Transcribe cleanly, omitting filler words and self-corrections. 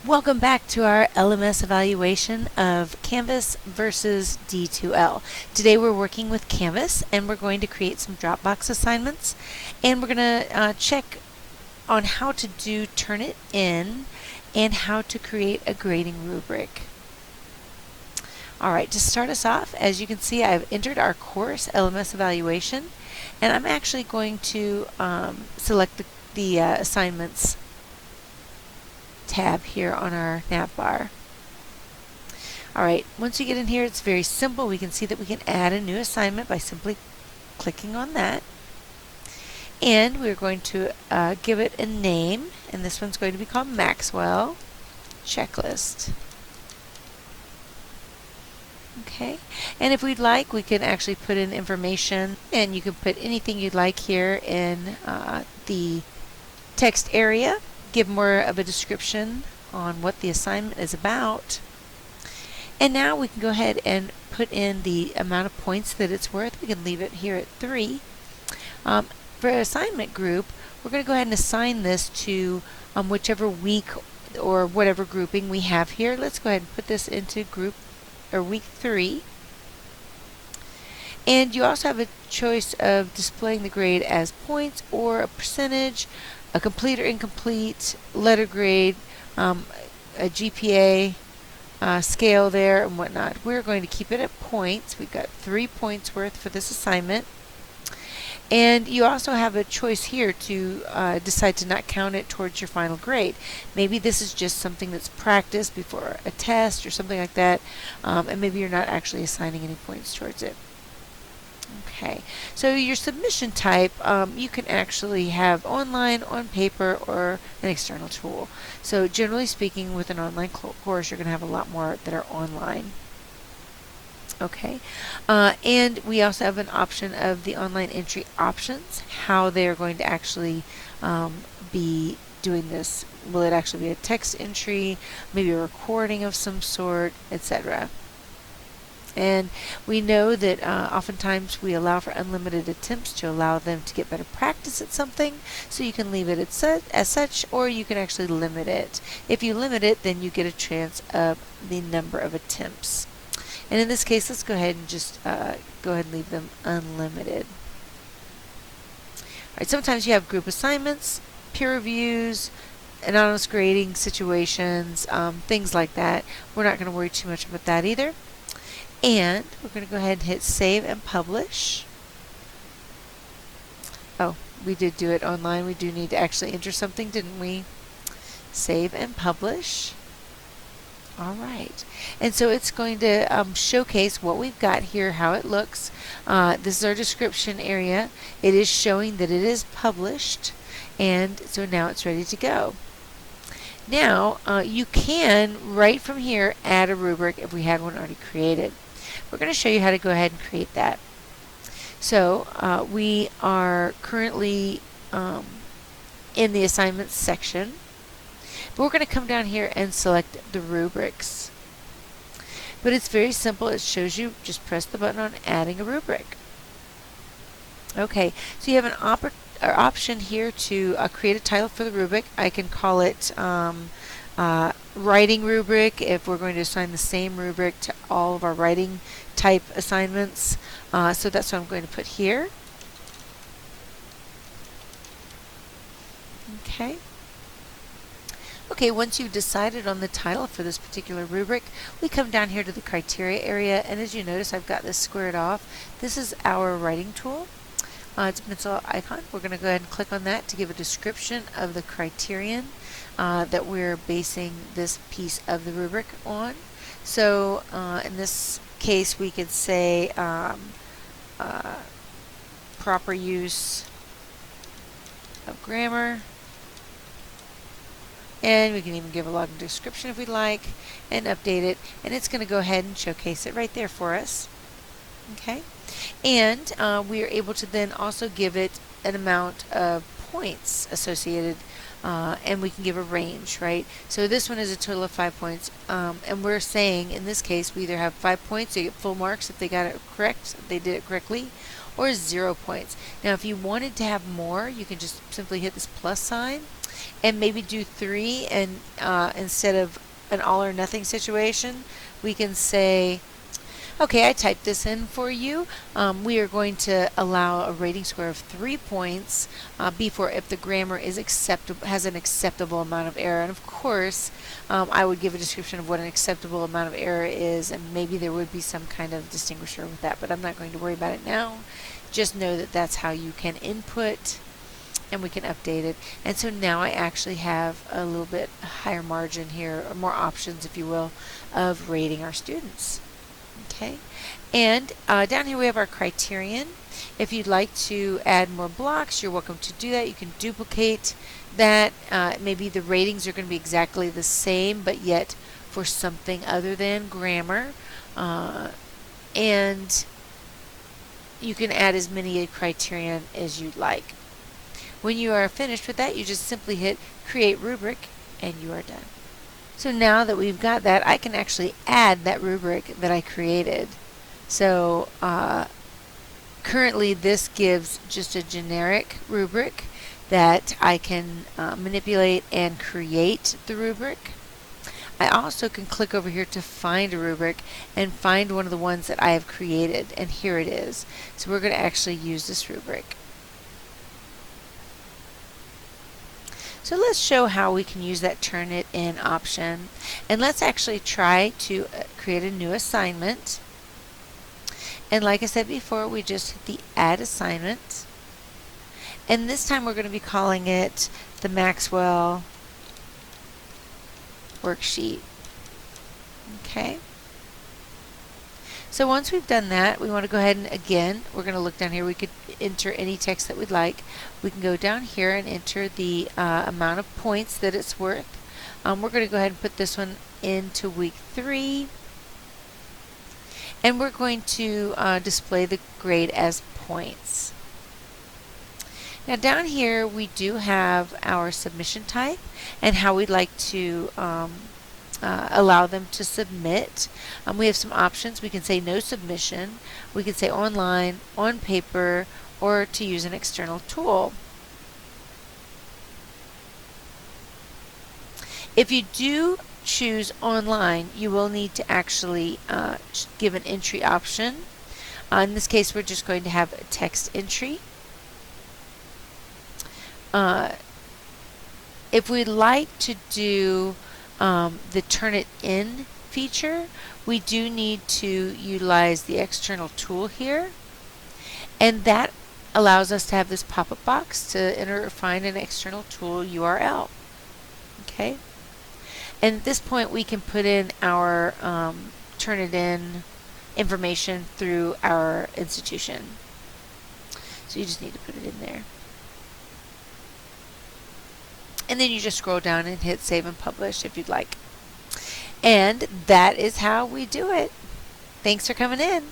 Welcome back to our LMS evaluation of Canvas versus D2L. Today we're working with Canvas and we're going to create some Dropbox assignments, and we're going to check on how to do Turnitin and how to create a grading rubric. Alright, to start us off, as you can see, I've entered our course LMS evaluation, and I'm actually going to select the assignments tab here on our nav bar. Alright, once you get in here, it's very simple. We can see that we can add a new assignment by simply clicking on that. And we're going to give it a name, and this one's going to be called Maxwell Checklist. Okay, and if we'd like, we can actually put in information, and you can put anything you'd like here in the text area. Give more of a description on what the assignment is about. And now we can go ahead and put in the amount of points that it's worth. We can leave it here at 3. For an assignment group, we're going to go ahead and assign this to whichever week or whatever grouping we have here. Let's go ahead and put this into group or week 3. And you also have a choice of displaying the grade as points or a percentage, a complete or incomplete, letter grade, a GPA scale there, and whatnot. We're going to keep it at points. We've got 3 points worth for this assignment. And you also have a choice here to decide to not count it towards your final grade. Maybe this is just something that's practiced before a test or something like that, and maybe you're not actually assigning any points towards it. Okay, so your submission type, you can actually have online, on paper, or an external tool. So generally speaking, with an online course, you're going to have a lot more that are online. Okay, and we also have an option of the online entry options, how they're going to actually be doing this. Will it actually be a text entry, maybe a recording of some sort, etc.? And we know that oftentimes we allow for unlimited attempts to allow them to get better practice at something, so you can leave it as such, or you can actually limit it. If you limit it, then you get a chance of the number of attempts. And in this case, let's go ahead and just go ahead and leave them unlimited. All right, sometimes you have group assignments, peer reviews, anonymous grading situations, things like that. We're not going to worry too much about that either. And we're going to go ahead and hit save and publish. Oh, we did do it online. We do need to actually enter something, didn't we? Save and publish. All right. And so it's going to showcase what we've got here, how it looks. This is our description area. It is showing that it is published. And so now it's ready to go. Now, you can, right from here, add a rubric if we had one already created. We're going to show you how to go ahead and create that. So we are currently in the assignments section, but we're going to come down here and select the rubrics. But it's very simple. It shows you, just press the button on adding a rubric. Okay, so you have an option here to create a title for the rubric. I can call it writing rubric if we're going to assign the same rubric to all of our writing type assignments. So that's what I'm going to put here. Okay. Okay, once you've decided on the title for this particular rubric, we come down here to the criteria area, and as you notice, I've got this squared off. This is our writing tool. It's a pencil icon. We're going to go ahead and click on that to give a description of the criterion that we're basing this piece of the rubric on. So in this case, we could say proper use of grammar, and we can even give a login description if we'd like, and update it, and it's going to go ahead and showcase it right there for us. Okay, and we are able to then also give it an amount of points associated, and we can give a range, right? So this one is a total of 5 points, and we're saying in this case we either have 5 points, they get full marks if they got it correct, if they did it correctly, or 0 points. Now if you wanted to have more, you can just simply hit this plus sign, and maybe do 3, and instead of an all or nothing situation, we can say, okay, I typed this in for you. We are going to allow a rating score of 3 points before if the grammar is has an acceptable amount of error. And of course, I would give a description of what an acceptable amount of error is, and maybe there would be some kind of distinguisher with that, but I'm not going to worry about it now. Just know that that's how you can input, and we can update it. And so now I actually have a little bit higher margin here, or more options, if you will, of rating our students. Okay, and down here we have our criterion. If you'd like to add more blocks, you're welcome to do that. You can duplicate that. Maybe the ratings are going to be exactly the same, but yet for something other than grammar. And you can add as many criterion as you'd like. When you are finished with that, you just simply hit Create Rubric, and you are done. So now that we've got that, I can actually add that rubric that I created. So currently this gives just a generic rubric that I can manipulate and create the rubric. I also can click over here to find a rubric and find one of the ones that I have created, and here it is. So we're going to actually use this rubric. So let's show how we can use that Turnitin option. And let's actually try to create a new assignment. And like I said before, we just hit the Add Assignment. And this time we're going to be calling it the Maxwell Worksheet. Okay. So once we've done that, we want to go ahead and again, we're going to look down here. We could enter any text that we'd like. We can go down here and enter the amount of points that it's worth. We're going to go ahead and put this one into week 3. And we're going to display the grade as points. Now down here we do have our submission type and how we'd like to allow them to submit. We have some options. We can say no submission, we can say online, on paper, or to use an external tool. If you do choose online, you will need to actually give an entry option. In this case, we're just going to have a text entry. If we'd like to do the Turnitin feature, we do need to utilize the external tool here, and that allows us to have this pop-up box to enter or find an external tool URL. Okay, and at this point we can put in our Turnitin information through our institution. So you just need to put it in there. And then you just scroll down and hit Save and Publish if you'd like. And that is how we do it. Thanks for coming in.